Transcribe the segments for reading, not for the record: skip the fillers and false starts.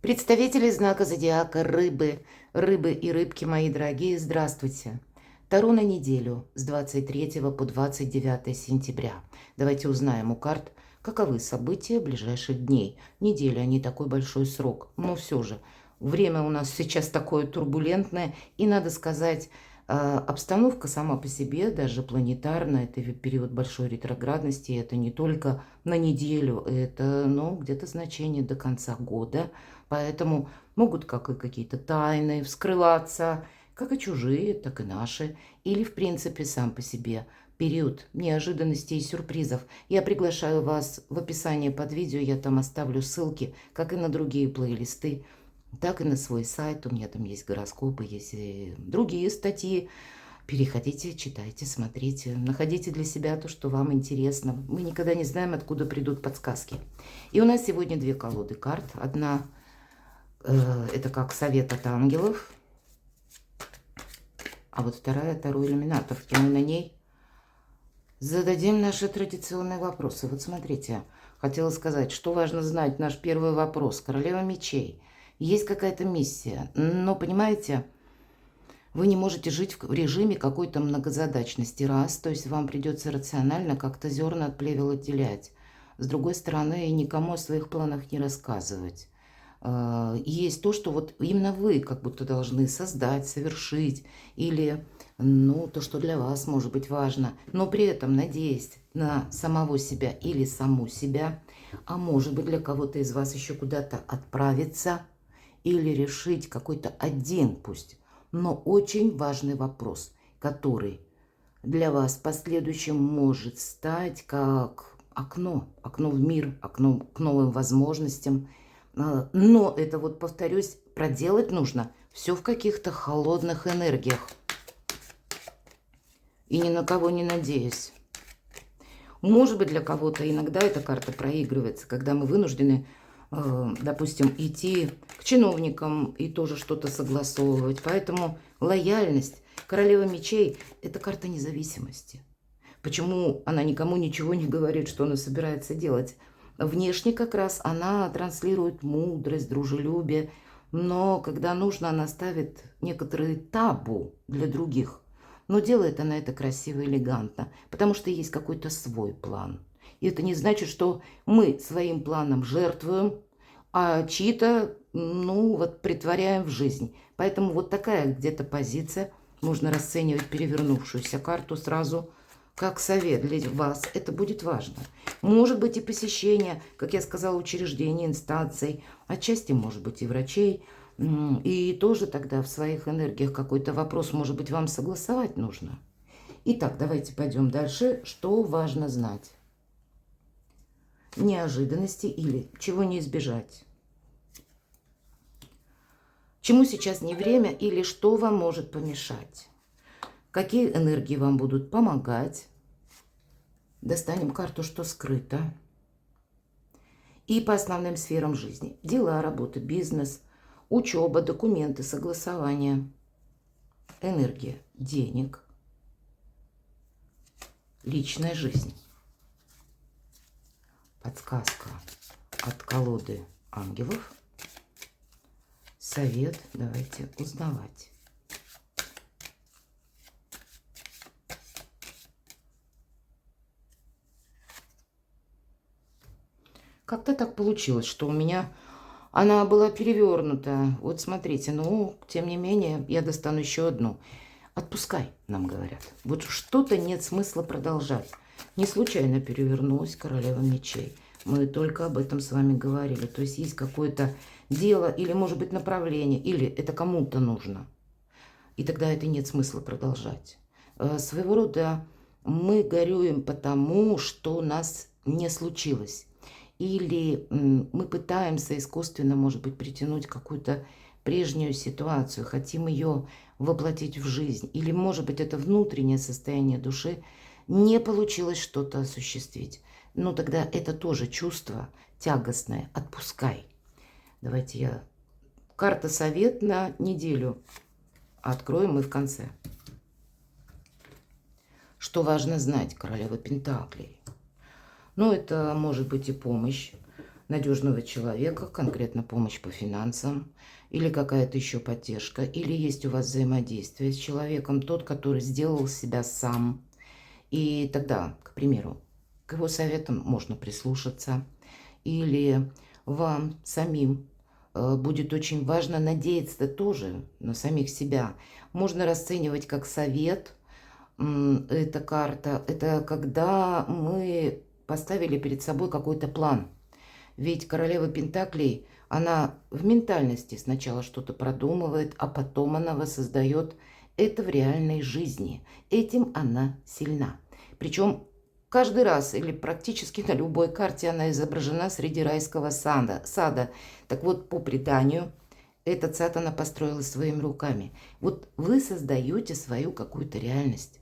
Представители знака зодиака Рыбы, Рыбы и Рыбки, мои дорогие, здравствуйте. Таро на неделю с 23 по 29 сентября. Давайте узнаем у карт, каковы события ближайших дней. Неделя не такой большой срок, но все же. Время у нас сейчас такое турбулентное, и, надо сказать, обстановка сама по себе, даже планетарная, это период большой ретроградности, это не только на неделю, это, ну, где-то значение до конца года. Поэтому могут как и какие-то тайны вскрываться, как и чужие, так и наши. Или, в принципе, сам по себе период неожиданностей и сюрпризов. Я приглашаю вас в описании под видео, я там оставлю ссылки, как и на другие плейлисты, так и на свой сайт. У меня там есть гороскопы, есть и другие статьи. Переходите, читайте, смотрите, находите для себя то, что вам интересно. Мы никогда не знаем, откуда придут подсказки. И у нас сегодня две колоды карт. Одна это как совет от ангелов, а вот вторая Таро иллюминатор. И мы на ней зададим наши традиционные вопросы. Вот смотрите, хотела сказать, что важно знать. Наш первый вопрос. Королева мечей. Есть какая-то миссия, но, понимаете, вы не можете жить в режиме какой-то многозадачности, раз, то есть вам придется рационально как-то зерна от плевел отделять. С другой стороны, никому о своих планах не рассказывать. Есть то, что вот именно вы как будто должны создать, совершить, или, ну, то, что для вас может быть важно, но при этом надеясь на самого себя или саму себя, а может быть для кого-то из вас еще куда-то отправиться или решить какой-то один, пусть, но очень важный вопрос, который для вас в последующем может стать как окно в мир, окно к новым возможностям. Но это вот, повторюсь, проделать нужно все в каких-то холодных энергиях. И ни на кого не надеясь. Может быть, для кого-то иногда эта карта проигрывается, когда мы вынуждены, допустим, идти к чиновникам и тоже что-то согласовывать. Поэтому лояльность, королева мечей, это карта независимости. Почему она никому ничего не говорит, что она собирается делать? Внешне как раз она транслирует мудрость, дружелюбие, но когда нужно, она ставит некоторые табу для других. Но делает она это красиво, элегантно, потому что есть какой-то свой план. И это не значит, что мы своим планом жертвуем, а чьи-то, ну, вот притворяем в жизнь. Поэтому вот такая где-то позиция. Можно расценивать перевернувшуюся карту сразу как совет для вас. Это будет важно. Может быть и посещение, как я сказала, учреждений, инстанций, отчасти, может быть, и врачей. И тоже тогда в своих энергиях какой-то вопрос, может быть, вам согласовать нужно. Итак, давайте пойдем дальше. Что важно знать? Неожиданности или чего не избежать? Чему сейчас не время или что вам может помешать? Какие энергии вам будут помогать? Достанем карту, что скрыто. И по основным сферам жизни. Дела, работа, бизнес, учеба, документы, согласования, энергия, денег, личная жизнь. Подсказка от колоды ангелов. Совет. Давайте узнавать. Как-то так получилось, что у меня она была перевернута. Вот смотрите, ну, тем не менее, я достану еще одну. Отпускай, нам говорят. Вот что-то нет смысла продолжать. Не случайно перевернулась королева мечей. Мы только об этом с вами говорили. То есть есть какое-то дело или, может быть, направление, или это кому-то нужно. И тогда это нет смысла продолжать. Своего рода мы горюем потому, что у нас не случилось. Или мы пытаемся искусственно, может быть, притянуть какую-то прежнюю ситуацию, хотим ее воплотить в жизнь. Или, может быть, это внутреннее состояние души, не получилось что-то осуществить. Ну, тогда это тоже чувство тягостное. Отпускай. Давайте я... Карта совет на неделю. Откроем мы в конце. Что важно знать, королева Пентаклей? Ну, это может быть и помощь. надежного человека, конкретно помощь по финансам, или какая-то еще поддержка, или есть у вас взаимодействие с человеком, тот, который сделал себя сам. И тогда, к примеру, к его советам можно прислушаться, или вам самим будет очень важно надеяться тоже на самих себя. Можно расценивать как совет. Эта карта, это когда мы поставили перед собой какой-то план. Ведь королева Пентаклей, она в ментальности сначала что-то продумывает, а потом она воссоздает это в реальной жизни. Этим она сильна. Причем каждый раз или практически на любой карте она изображена среди райского сада. Так вот, по преданию, этот сад она построила своими руками. Вот вы создаете свою какую-то реальность.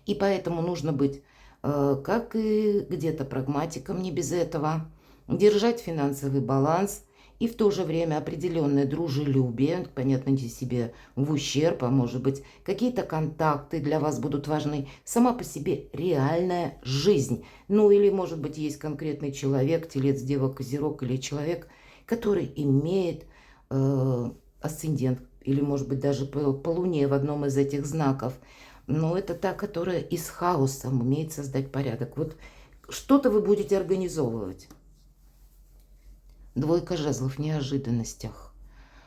И поэтому нужно быть, как и где-то прагматиком, не без этого, держать финансовый баланс и в то же время определенное дружелюбие, понятно, не себе в ущерб, а может быть какие-то контакты для вас будут важны, сама по себе реальная жизнь. Ну или может быть есть конкретный человек, телец, дева, козерог или человек, который имеет асцендент или может быть даже по луне в одном из этих знаков. Но это та, которая из хаоса умеет создать порядок. Вот что-то вы будете организовывать. Двойка жезлов в неожиданностях.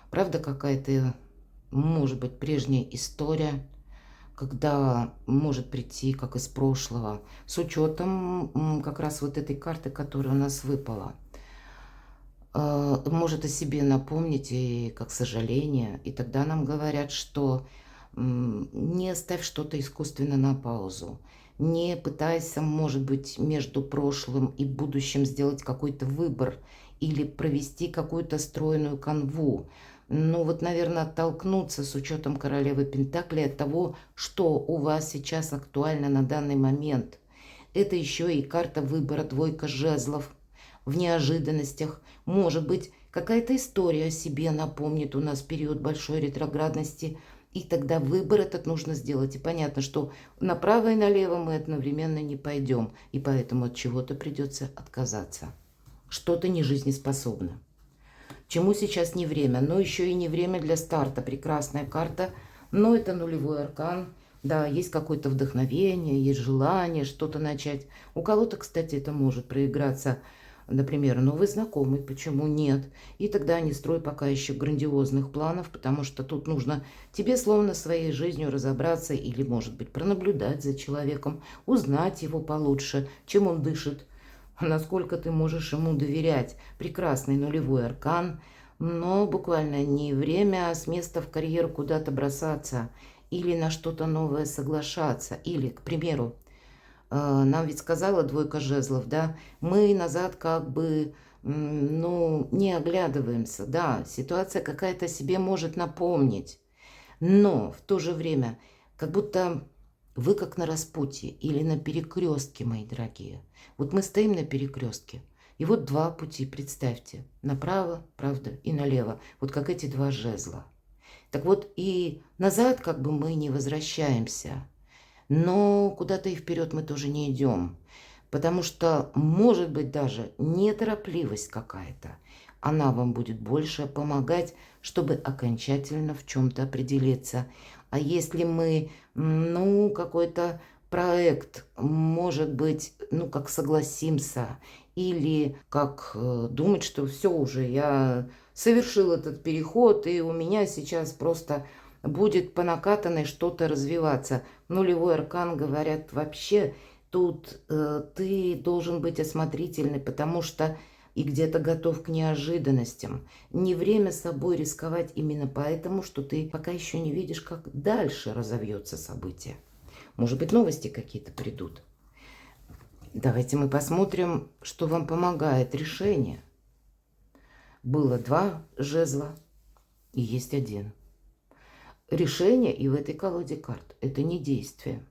Правда, какая-то, может быть, прежняя история, когда может прийти, как из прошлого, с учетом как раз вот этой карты, которая у нас выпала. Может о себе напомнить и как сожаление. И тогда нам говорят, что не ставь что-то искусственно на паузу. Не пытайся, может быть, между прошлым и будущим сделать какой-то выбор или провести какую-то стройную канву. Ну вот, наверное, оттолкнуться с учетом королевы Пентаклей от того, что у вас сейчас актуально на данный момент. Это еще и карта выбора, двойка жезлов в неожиданностях. Может быть, какая-то история о себе напомнит у нас период большой ретроградности. И тогда выбор этот нужно сделать. И понятно, что направо и налево мы одновременно не пойдем. И поэтому от чего-то придется отказаться. Что-то не жизнеспособно. Чему сейчас не время, но еще и не время для старта. Прекрасная карта, но это нулевой аркан. Да, есть какое-то вдохновение, есть желание что-то начать. У кого-то, кстати, это может проиграться. Например, новый знакомый, почему нет? И тогда не строй пока еще грандиозных планов, потому что тут нужно тебе словно своей жизнью разобраться или, может быть, пронаблюдать за человеком, узнать его получше, чем он дышит, насколько ты можешь ему доверять. Прекрасный нулевой аркан, но буквально не время, а с места в карьеру куда-то бросаться или на что-то новое соглашаться. Или, к примеру, нам ведь сказала двойка жезлов, да, мы назад как бы, ну, не оглядываемся, да, ситуация какая-то себе может напомнить, но в то же время как будто вы как на распутье или на перекрестке, мои дорогие. Вот мы стоим на перекрестке, и вот два пути, представьте, направо, правда, и налево, вот как эти два жезла. Так вот и назад как бы мы не возвращаемся, но куда-то и вперед мы тоже не идем, потому что, может быть, даже неторопливость какая-то, она вам будет больше помогать, чтобы окончательно в чем-то определиться. А если мы, ну, какой-то проект, может быть, ну, как согласимся, или как думать, что все уже, я совершил этот переход, и у меня сейчас просто будет по накатанной что-то развиваться. Нулевой аркан, говорят, вообще тут ты должен быть осмотрительный, потому что и где-то готов к неожиданностям. Не время собой рисковать именно поэтому, что ты пока еще не видишь, как дальше разовьется событие. Может быть, новости какие-то придут. Давайте мы посмотрим, что вам помогает решение. Было два жезла и есть один. Решение и в этой колоде карт – это не действие.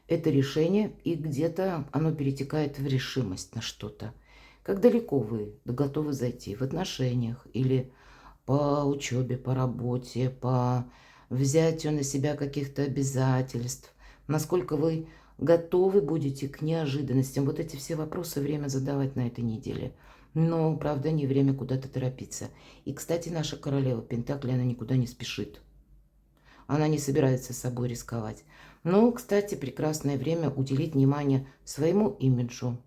Это решение, и где-то оно перетекает в решимость на что-то. Как далеко вы готовы зайти в отношениях или по учебе, по работе, по взятию на себя каких-то обязательств. Насколько вы готовы будете к неожиданностям. Вот эти все вопросы время задавать на этой неделе. Но, правда, не время куда-то торопиться. И, кстати, наша королева Пентакли, она никуда не спешит. Она не собирается с собой рисковать. Но, кстати, прекрасное время уделить внимание своему имиджу,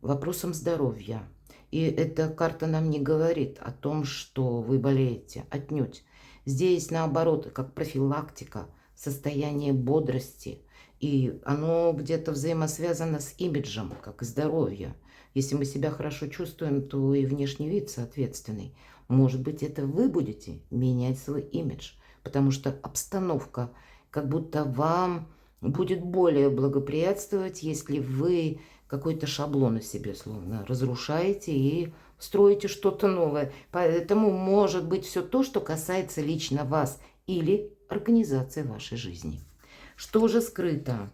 вопросам здоровья. И эта карта нам не говорит о том, что вы болеете. Отнюдь. Здесь, наоборот, как профилактика, состояние бодрости. И оно где-то взаимосвязано с имиджем, как и здоровье. Если мы себя хорошо чувствуем, то и внешний вид соответственный. Может быть, это вы будете менять свой имидж, потому что обстановка как будто вам будет более благоприятствовать, если вы какой-то шаблон из себе словно разрушаете и строите что-то новое. Поэтому может быть все то, что касается лично вас или организации вашей жизни. Что же скрыто?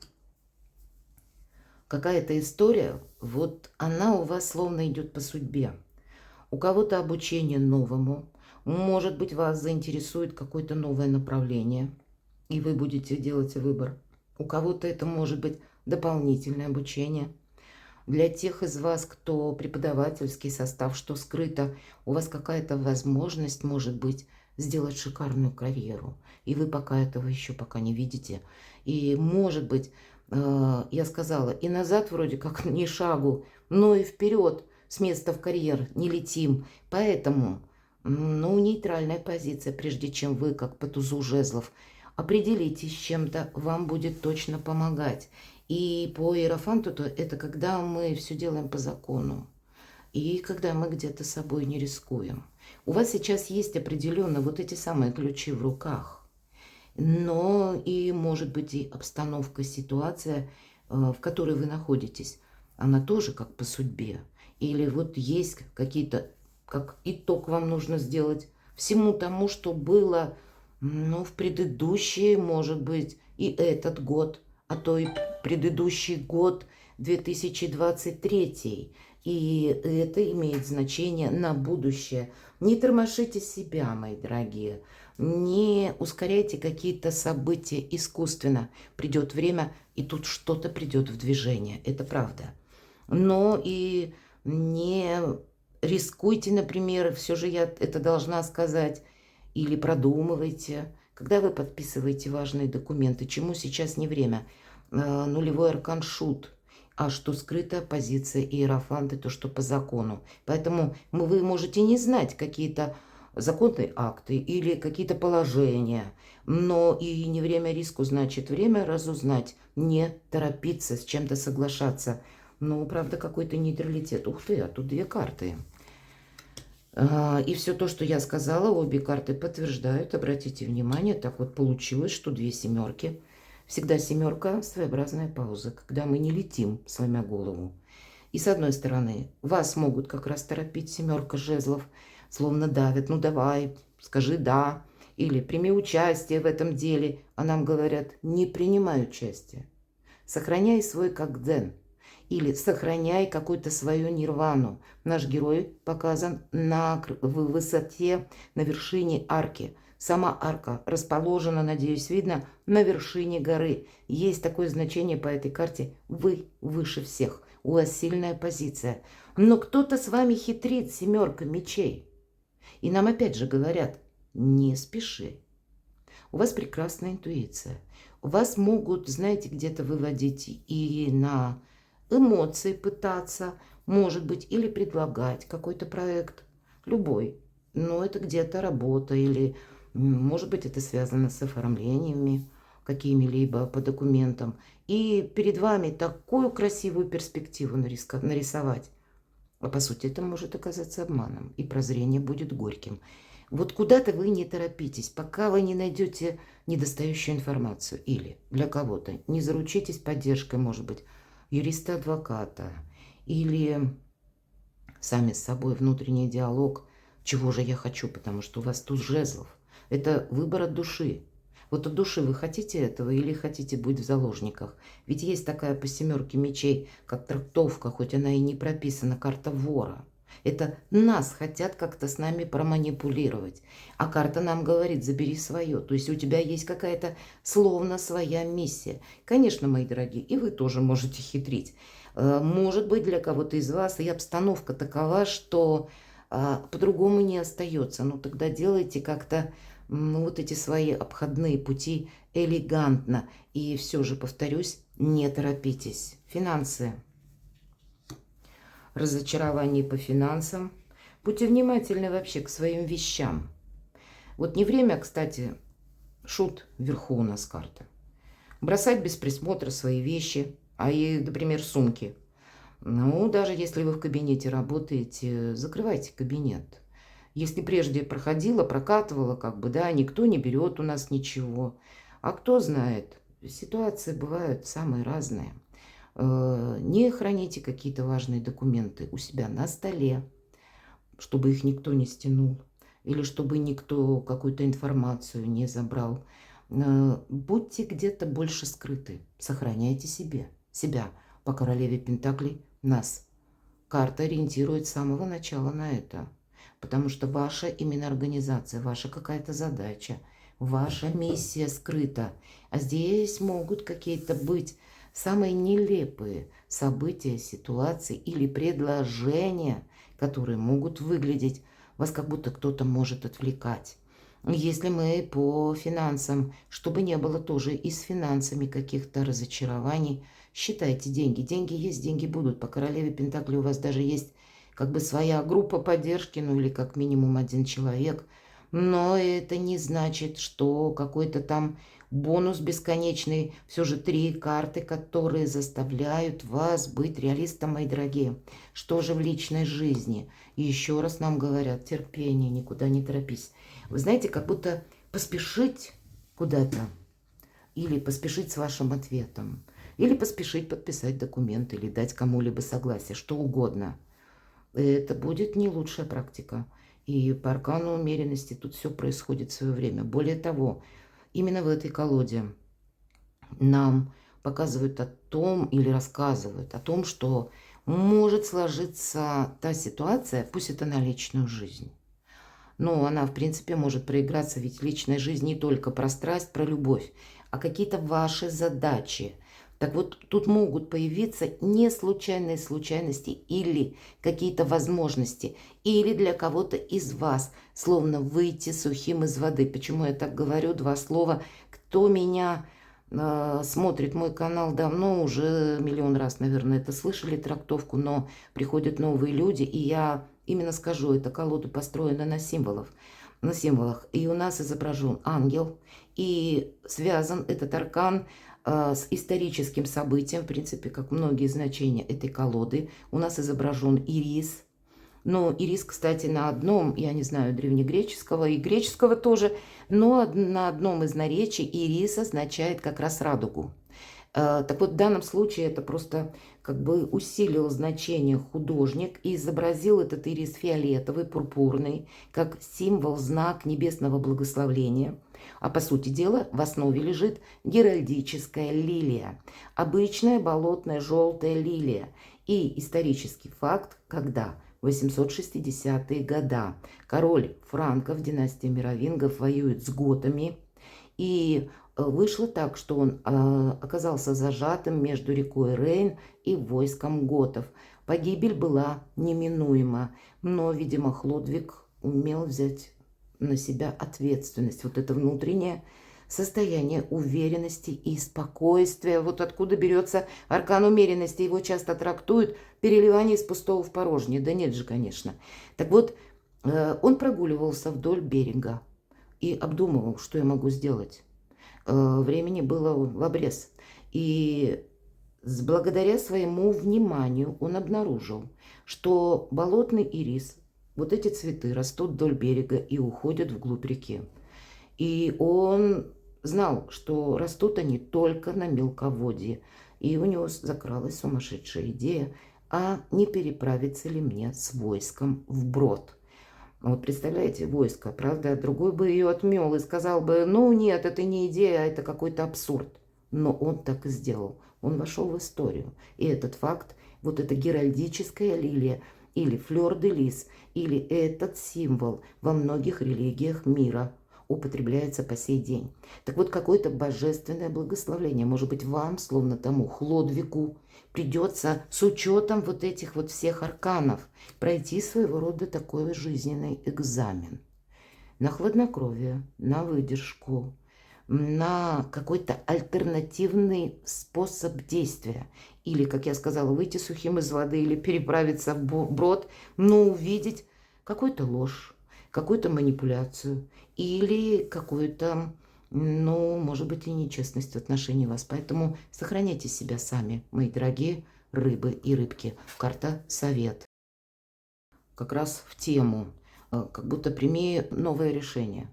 Какая-то история, вот она у вас словно идет по судьбе. У кого-то обучение новому. Может быть, вас заинтересует какое-то новое направление, и вы будете делать выбор. У кого-то это может быть дополнительное обучение. Для тех из вас, кто преподавательский состав, что скрыто, у вас какая-то возможность, может быть, сделать шикарную карьеру. И вы пока этого еще пока не видите. И, может быть, я сказала, и назад вроде как ни шагу, но и вперед с места в карьер не летим. Поэтому, ну, нейтральная позиция, прежде чем вы, как по тузу жезлов, определитесь с чем-то, вам будет точно помогать. И по иерофанту то это когда мы все делаем по закону. И когда мы где-то собой не рискуем. У вас сейчас есть определенно вот эти самые ключи в руках. Но и может быть и обстановка, ситуация, в которой вы находитесь, она тоже как по судьбе. Или вот есть какие-то, как итог вам нужно сделать всему тому, что было, ну, в предыдущий, может быть, и этот год, а то и предыдущий год 2023. И это имеет значение на будущее. Не тормошите себя, мои дорогие. Не ускоряйте какие-то события искусственно. Придет время, и тут что-то придет в движение. Это правда. Но и не рискуйте, например, все же я это должна сказать, или продумывайте, когда вы подписываете важные документы, чему сейчас не время. Нулевой аркан шут. А что скрытая позиция иерофанты, то что по закону. Поэтому вы можете не знать какие-то законные акты или какие-то положения. Но и не время риску, значит время разузнать. Не торопиться с чем-то соглашаться. Но, правда, какой-то нейтралитет. Ух ты, а тут две карты. И все то, что я сказала, обе карты подтверждают. Обратите внимание, так вот получилось, что две семерки. Всегда семерка – своеобразная пауза, когда мы не летим, сломя голову. И с одной стороны, вас могут как раз торопить семерка жезлов, словно давят, ну давай, скажи да, или прими участие в этом деле. А нам говорят, не принимай участие. Сохраняй свой как дзен. Или сохраняй какую-то свою нирвану. Наш герой показан на высоте, на вершине арки. Сама арка расположена, надеюсь, видно, на вершине горы. Есть такое значение по этой карте. Вы выше всех. У вас сильная позиция. Но кто-то с вами хитрит, семерка мечей. И нам опять же говорят, не спеши. У вас прекрасная интуиция. Вас могут, знаете, где-то выводить и на эмоции пытаться, может быть, или предлагать какой-то проект. Любой. Но это где-то работа или... Может быть, это связано с оформлениями какими-либо по документам. И перед вами такую красивую перспективу нарисовать. А по сути, это может оказаться обманом. И прозрение будет горьким. Вот куда-то вы не торопитесь, пока вы не найдете недостающую информацию. Или для кого-то не заручитесь поддержкой, может быть, юриста-адвоката. Или сами с собой внутренний диалог. Чего же я хочу, потому что у вас тут жезлов. Это выбор от души. Вот от души вы хотите этого или хотите быть в заложниках? Ведь есть такая по семерке мечей, как трактовка, хоть она и не прописана, карта вора. Это нас хотят как-то с нами проманипулировать. А карта нам говорит, забери свое. То есть у тебя есть какая-то словно своя миссия. Конечно, мои дорогие, и вы тоже можете хитрить. Может быть, для кого-то из вас и обстановка такова, что по-другому не остается. Ну, тогда делайте как-то вот эти свои обходные пути элегантно. И все же, повторюсь, не торопитесь. Финансы. Разочарование по финансам. Будьте внимательны вообще к своим вещам. Вот не время, кстати, шут вверху у нас карта. Бросать без присмотра свои вещи, например, сумки. Ну, даже если вы в кабинете работаете, закрывайте кабинет. Если прежде проходила, прокатывала, как бы, да, никто не берет у нас ничего. А кто знает, ситуации бывают самые разные. Не храните какие-то важные документы у себя на столе, чтобы их никто не стянул. Или чтобы никто какую-то информацию не забрал. Будьте где-то больше скрыты. Сохраняйте себя. По королеве Пентаклей нас. Карта ориентирует с самого начала на это. Потому что ваша именно организация, ваша какая-то задача, ваша миссия скрыта. А здесь могут какие-то быть самые нелепые события, ситуации или предложения, которые могут выглядеть вас, как будто кто-то может отвлекать. Если мы по финансам, чтобы не было тоже и с финансами каких-то разочарований, считайте деньги. Деньги есть, деньги будут. По королеве Пентаклей у вас даже есть как бы своя группа поддержки, ну или как минимум один человек. Но это не значит, что какой-то там бонус бесконечный. Все же 3 карты, которые заставляют вас быть реалистом, мои дорогие. Что же в личной жизни? И еще раз нам говорят, терпение, никуда не торопись. Вы знаете, как будто поспешить куда-то, или поспешить с вашим ответом, или поспешить подписать документ, или дать кому-либо согласие, что угодно. Это будет не лучшая практика. И по аркану умеренности тут все происходит в свое время. Более того, именно в этой колоде нам показывают о том или рассказывают о том, что может сложиться та ситуация, пусть это на личную жизнь. Но она, в принципе, может проиграться, ведь личная жизнь не только про страсть, про любовь, а какие-то ваши задачи. Так вот, тут могут появиться не случайные случайности или какие-то возможности, или для кого-то из вас, словно выйти сухим из воды. Почему я так говорю? 2 слова. Кто меня смотрит мой канал давно, уже миллион раз, наверное, это слышали трактовку, но приходят новые люди, и я именно скажу, эта колода построена на символах. И у нас изображен ангел, и связан этот аркан с историческим событием, в принципе, как многие значения этой колоды. У нас изображен ирис. Но ирис, кстати, на одном, я не знаю, древнегреческого и греческого тоже, но на одном из наречий ирис означает как раз радугу. Так вот, в данном случае это просто как бы усилил значение художник и изобразил этот ирис фиолетовый, пурпурный, как символ, знак небесного благословления. А по сути дела в основе лежит геральдическая лилия, обычная болотная желтая лилия. И исторический факт, когда в 860-е годы король франков династии мировингов воюет с готами, и вышло так, что он оказался зажатым между рекой Рейн и войском готов. Погибель была неминуема, но, видимо, Хлодвиг умел взять на себя ответственность. Вот это внутреннее состояние уверенности и спокойствия. Вот откуда берется аркан умеренности. Его часто трактуют переливание из пустого в порожнее. Да нет же, конечно. Так вот, он прогуливался вдоль берега и обдумывал, что я могу сделать. Времени было в обрез. И благодаря своему вниманию он обнаружил, что болотный ирис, вот эти цветы растут вдоль берега и уходят вглубь реки. И он знал, что растут они только на мелководье. И у него закралась сумасшедшая идея, а не переправиться ли мне с войском вброд. Вот представляете, войско, правда, другой бы ее отмел и сказал бы, ну нет, это не идея, а это какой-то абсурд. Но он так и сделал. Он вошел в историю. И этот факт, вот эта геральдическая лилия, или флёр-де-лис, или этот символ во многих религиях мира, употребляется по сей день. Так вот, какое-то божественное благословление, может быть, вам, словно тому Хлодвигу, придется с учетом вот этих вот всех арканов пройти своего рода такой жизненный экзамен. На хладнокровие, на выдержку, на какой-то альтернативный способ действия. Или, как я сказала, выйти сухим из воды или переправиться в брод, но увидеть какую-то ложь, какую-то манипуляцию или какую-то, ну, может быть, и нечестность в отношении вас. Поэтому сохраняйте себя сами, мои дорогие рыбы и рыбки. Карта «Совет». Как раз в тему, как будто прими новое решение.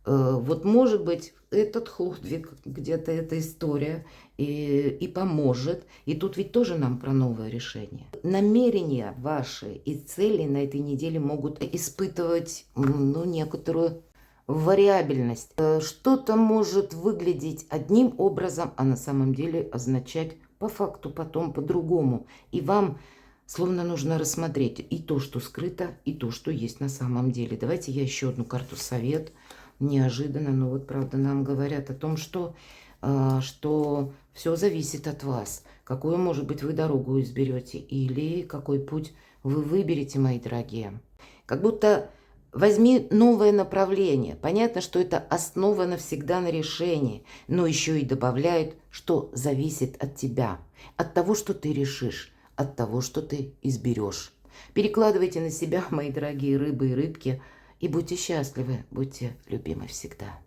Вот, может быть, этот Хлодвиг, где-то эта история и поможет. И тут ведь тоже нам про новое решение. Намерения ваши и цели на этой неделе могут испытывать, ну, некоторую вариабельность. Что-то может выглядеть одним образом, а на самом деле означать по факту потом по-другому. И вам словно нужно рассмотреть и то, что скрыто, и то, что есть на самом деле. Давайте я еще одну карту «Совет». Неожиданно, но вот правда нам говорят о том, что все зависит от вас. Какую, может быть, вы дорогу изберете или какой путь вы выберете, мои дорогие. Как будто возьми новое направление. Понятно, что это основано всегда на решении, но еще и добавляют, что зависит от тебя, от того, что ты решишь, от того, что ты изберешь. Перекладывайте на себя, мои дорогие рыбы и рыбки, и будьте счастливы, будьте любимы всегда.